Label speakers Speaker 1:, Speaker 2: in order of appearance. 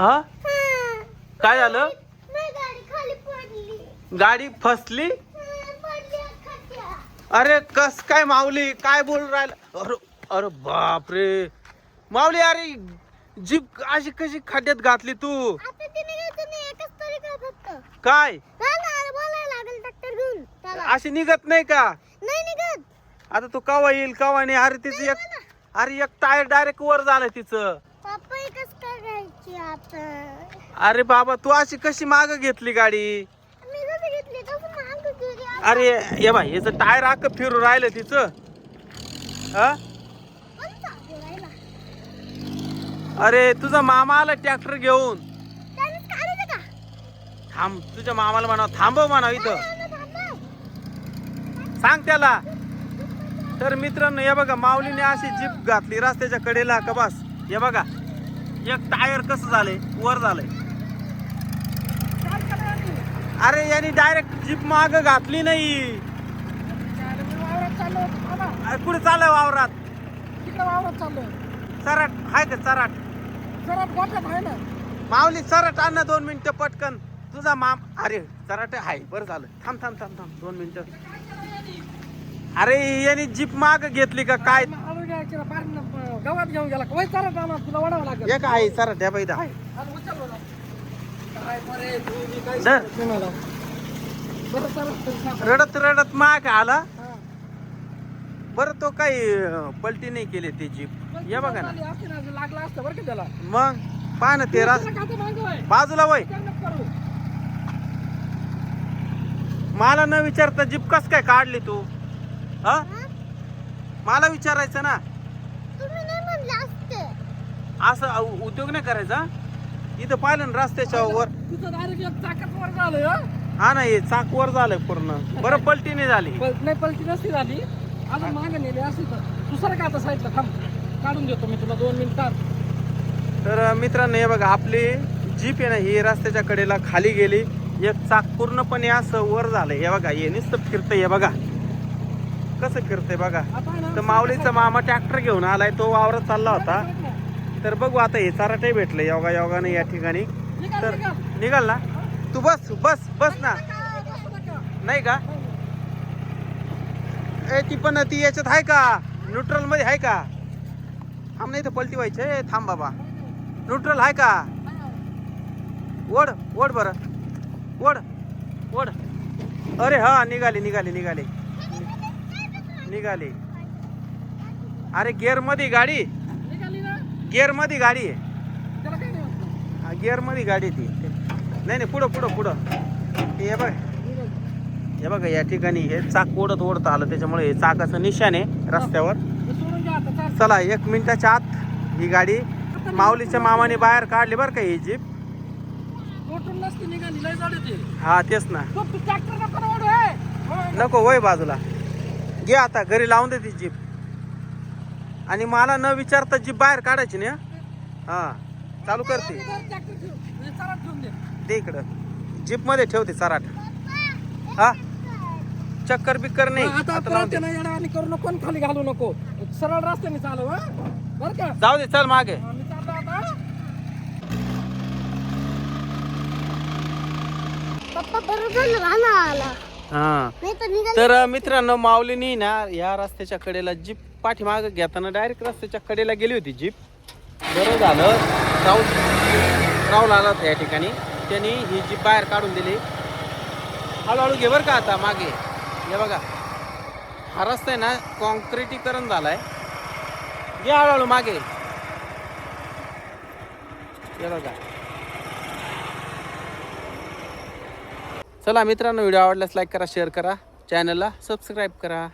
Speaker 1: हा काय झालं?
Speaker 2: गाडी खाली पडली.
Speaker 1: गाडी फसली? अरे कस काय माऊली काय बोल राहिला? अरे अरे बापरे माऊली, अरे जीप अशी कशी खड्ड्यात घातली तू?
Speaker 2: आता तिने घ्यायचं नाही, एकच तरी का फक्त.
Speaker 1: काय
Speaker 2: बोलायला लागेल ट्रॅक्टर घेऊन त्याला.
Speaker 1: अशी निघत नाही का?
Speaker 2: नाही निघत.
Speaker 1: आता तू कवा येईल कवा नाही? अरे तिचं एक टायर डायरेक्ट वर झालं तिचं.
Speaker 2: पप्पा एकच काय घ्यायची आता?
Speaker 1: अरे बाबा तू अशी कशी माग घेतली गाडी?
Speaker 2: मी जसं घेतली तसं मागं गेली.
Speaker 1: अरे ये बाय याचं टायर अख्खं फिरू राहिलं तिचं. हा
Speaker 2: पण चालू राहिला.
Speaker 1: अरे तुझा मामा आला ट्रॅक्टर घेऊन.
Speaker 2: त्यानेच काढायचं का?
Speaker 1: थांब, तुझ्या मामाला म्हणाव थांबव म्हणाव इथं.
Speaker 2: थांबा.
Speaker 1: सांग त्याला. तर मित्रांनो हे बघा माऊलीने अशी जीप घातली रस्त्याच्या कडेला का बस. हे बघा एक टायर कसं झालंय वर झालंय. अरे याने डायरेक्ट जीप माग घातली नाही. अरे कुठे चालय वावरात? चराट हाय का? चराट माऊली चराट आण ना 2 मिनिटं पटकन. तुझा अरे चराट हाय बरं झालं. थांब थांब थांब थांब 2 मिनिटं. अरे याने जीप माग घेतली का काय?
Speaker 3: गावात घेऊन गेला तुला वडावं लागेल.
Speaker 1: एक आहे चराट या बैदा. रडत रडत माग आला. बरं तो काही पलटी नाही केली ती जीप. हे बघा ना
Speaker 3: लागला असतं बरं का त्याला.
Speaker 1: मग पहा ना ते बाजूला वय. मला न विचारता जीप कस काय काढली तू? हा मला विचारायचं ना.
Speaker 2: तुम्ही नाही म्हणले असते.
Speaker 1: असं उद्योग नाही करायचा. इथं पाहिलं ना रस्त्याच्या वर.
Speaker 3: तुझं डायरेक्ट एक चाकच वर झालं.
Speaker 1: हा ना हे चाक वर झालंय पूर्ण. बरं पलटी नाही झाली.
Speaker 3: नाही पलटी नसती झाली. अजून मागे नेली असती तर दुसरं का आता साईडला थांब काढून देतो मी तुला 2 मिनिटात.
Speaker 1: तर मित्रांनो हे बघा आपली जीप आहे ना ही रस्त्याच्या कडेला खाली गेली. एक चाक पूर्णपणे असं वर झालंय. हे बघा हे नुसतं फिरतंय. हे बघा कसं फिरतंय बघा. तर माऊलीचा मामा ट्रॅक्टर घेऊन आलाय. तो वावरात चालला होता. तर बघू आता हे चाराटही भेटलं योगा योगाने या ठिकाणी. तर निघाल ना तू. बस बस बस ना. नाही का ती पण ती याच्यात आहे का? न्यूट्रल मध्ये आहे का? थांब नाही तर पलटी व्हायचे. थांब बाबा न्यूट्रल आहे का? ओढ ओढ बरं ओढ ओढ. अरे हा निघाली निघाली निघाली निघाली. अरे गिअर मध्ये गाडी. गिअर मध्ये गाडी आहे. गिअर मध्ये गाडी ती. नाही नाही पुढं पुढं पुढं. हे बघ हे बघा या ठिकाणी हे चाक ओढत ओढत आलं. त्याच्यामुळे हे चाकाचं निशाण आहे रस्त्यावर. चला 1 मिनिटाच्या आत ही गाडी माऊलीच्या मामाने बाहेर काढली बरं का ही जीप. हा तेच ना. नको वय बाजूला घे. आता घरी लावून दे ती जीप. आणि मला न विचारता जीप बाहेर काढायची ना. हा चालू करते ते इकडं जीप मध्ये ठेवते चराट. हा चक्कर बिक्कर नाही.
Speaker 3: आणि करू नको खाली घालू नको. सरळ रस्त्याने चालव बर का.
Speaker 1: जाऊ दे चल मागे.
Speaker 3: मी चाललो आता.
Speaker 2: पप्पा बरोबर राहणार आला.
Speaker 1: हा
Speaker 2: नाही तर निघाल.
Speaker 1: तर मित्रांनो माऊलीनी ना या रस्त्याच्या कडेला जीप पाठीमागे घेताना डायरेक्ट रस्त्याच्या कडेला गेली होती जीप. बरं झालं राहुल आला होता या ठिकाणी. त्यांनी ही जीप बाहेर काढून दिली. हळूहळू घे बरं का आता मागे. हे बघा हा रस्ता आहे ना कॉन्क्रिटीकरण झालाय. घे हळूहळू मागे. हे बघा. चला मित्रांनो व्हिडिओ आवडल्यास लाईक करा शेअर करा चॅनलला सबस्क्राईब करा.